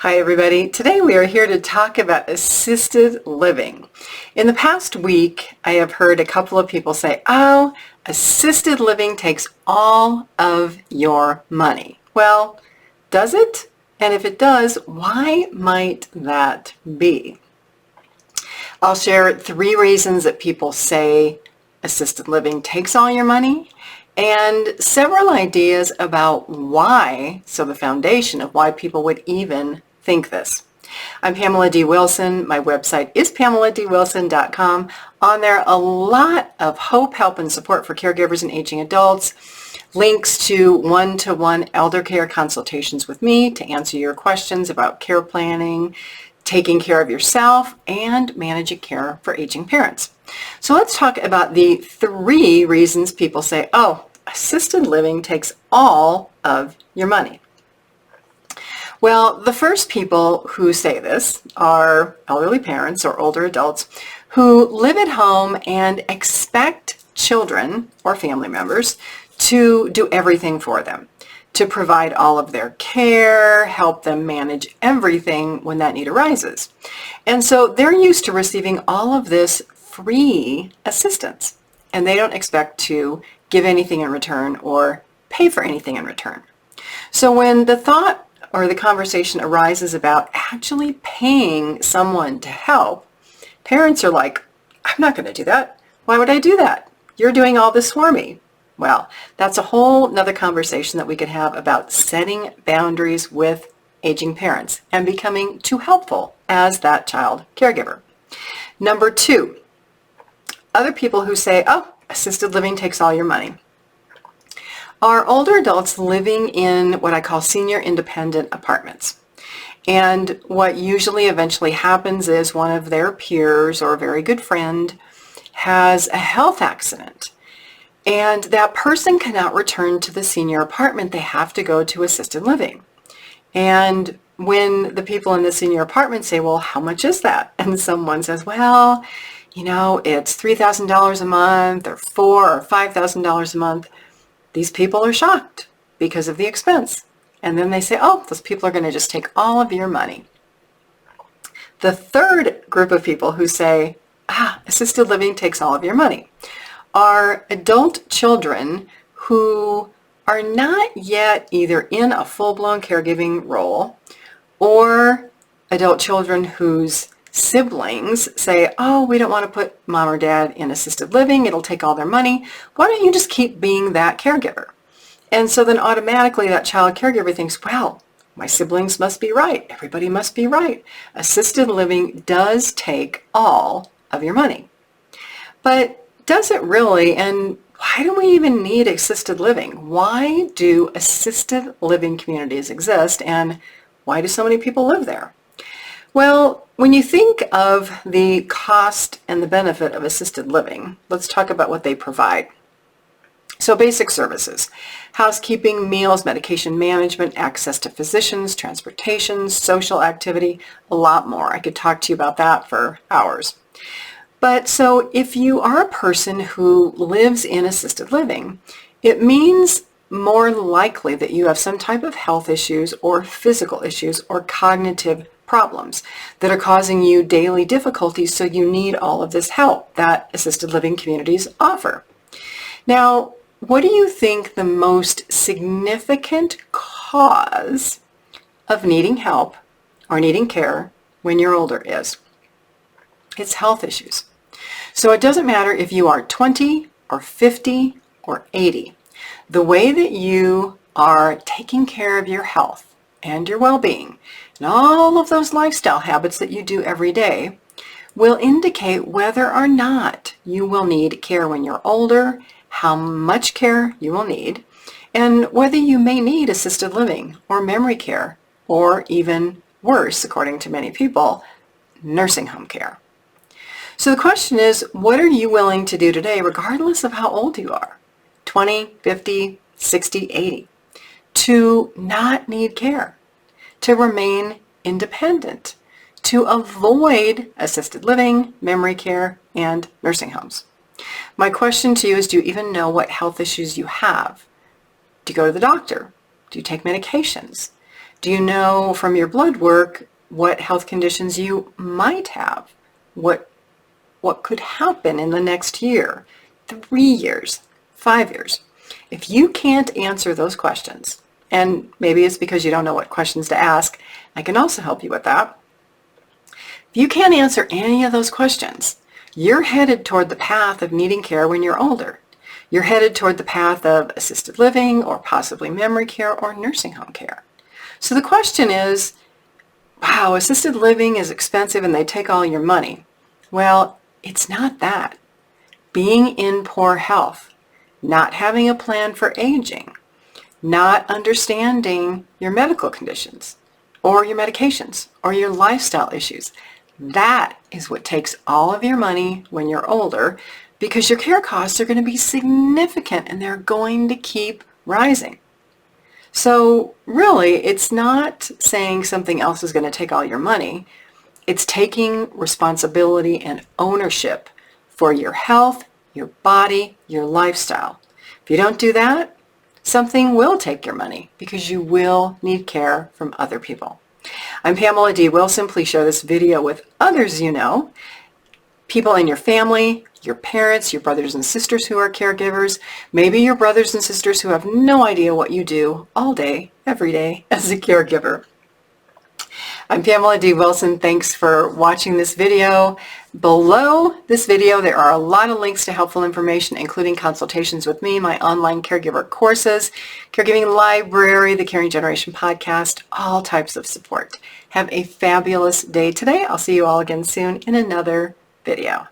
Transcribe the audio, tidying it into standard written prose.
Hi everybody. Today we are here to talk about assisted living. In the past week, I have heard a couple of people say, oh, assisted living takes all of your money. Well, does it? And if it does, why might that be? I'll share 3 reasons that people say assisted living takes all your money, and several ideas about why, so the foundation of why people would even think this. I'm Pamela D Wilson. My website is PamelaDWilson.com. On there, a lot of hope, help, and support for caregivers and aging adults. Links to one-to-one Eldercare Consultations with me to answer your questions about care planning, taking care of yourself, and managing care for aging parents. So let's talk about the 3 reasons people say, oh, assisted living takes all of your money. Well, the first people who say this are elderly parents or older adults who live at home and expect children or family members to do everything for them, to provide all of their care, help them manage everything when that need arises. And so they're used to receiving all of this free assistance, and they don't expect to give anything in return or pay for anything in return. So when the thought or the conversation arises about actually paying someone to help, parents are like, I'm not going to do that. Why would I do that? You're doing all this for me. Well, that's a whole nother conversation that we could have about setting boundaries with aging parents and becoming too helpful as that child caregiver. Number 2, other people who say, oh, assisted living takes all your money, are older adults living in what I call senior independent apartments. And what usually eventually happens is one of their peers or a very good friend has a health accident, and that person cannot return to the senior apartment. They have to go to assisted living. And when the people in the senior apartment say, well, how much is that? And someone says, well, it's $3,000 a month or $4,000 or $5,000 a month. These people are shocked because of the expense. And then they say, oh, those people are going to just take all of your money. The third group of people who say, assisted living takes all of your money, are adult children who are not yet either in a full-blown caregiving role, or adult children whose siblings say, oh, we don't want to put mom or dad in assisted living. It'll take all their money. Why don't you just keep being that caregiver? And so then automatically that child caregiver thinks, well, my siblings must be right. Everybody must be right. Assisted living does take all of your money. But does it really? And why do we even need assisted living? Why do assisted living communities exist? And why do so many people live there? Well, when you think of the cost and the benefit of assisted living, let's talk about what they provide. So basic services: housekeeping, meals, medication management, access to physicians, transportation, social activity, a lot more. I could talk to you about that for hours. But so if you are a person who lives in assisted living, it means more likely that you have some type of health issues or physical issues or cognitive problems that are causing you daily difficulties, so you need all of this help that assisted living communities offer. Now, what do you think the most significant cause of needing help or needing care when you're older is? It's health issues. So it doesn't matter if you are 20 or 50 or 80. The way that you are taking care of your health and your well-being and all of those lifestyle habits that you do every day will indicate whether or not you will need care when you're older, how much care you will need, and whether you may need assisted living or memory care, or even worse, according to many people, nursing home care. So the question is, what are you willing to do today, regardless of how old you are, 20, 50, 60, 80, to not need care, to remain independent, to avoid assisted living, memory care, and nursing homes? My question to you is, do you even know what health issues you have? Do you go to the doctor? Do you take medications? Do you know from your blood work what health conditions you might have? What could happen in the next year, 3 years, 5 years? If you can't answer those questions, and maybe it's because you don't know what questions to ask, I can also help you with that. If you can't answer any of those questions, you're headed toward the path of needing care when you're older. You're headed toward the path of assisted living or possibly memory care or nursing home care. So the question is, wow, assisted living is expensive and they take all your money. Well, it's not that. Being in poor health, not having a plan for aging, not understanding your medical conditions or your medications or your lifestyle issues, that is what takes all of your money when you're older, because your care costs are going to be significant and they're going to keep rising. So really, it's not saying something else is going to take all your money. It's taking responsibility and ownership for your health, your body, your lifestyle. If you don't do that, something will take your money because you will need care from other people. I'm Pamela D Wilson. Please share this video with others you know, people in your family, your parents, your brothers and sisters who are caregivers, maybe your brothers and sisters who have no idea what you do all day, every day as a caregiver. I'm Pamela D Wilson. Thanks for watching this video. Below this video, there are a lot of links to helpful information, including consultations with me, my online caregiver courses, caregiving library, the Caring Generation podcast, all types of support. Have a fabulous day today. I'll see you all again soon in another video.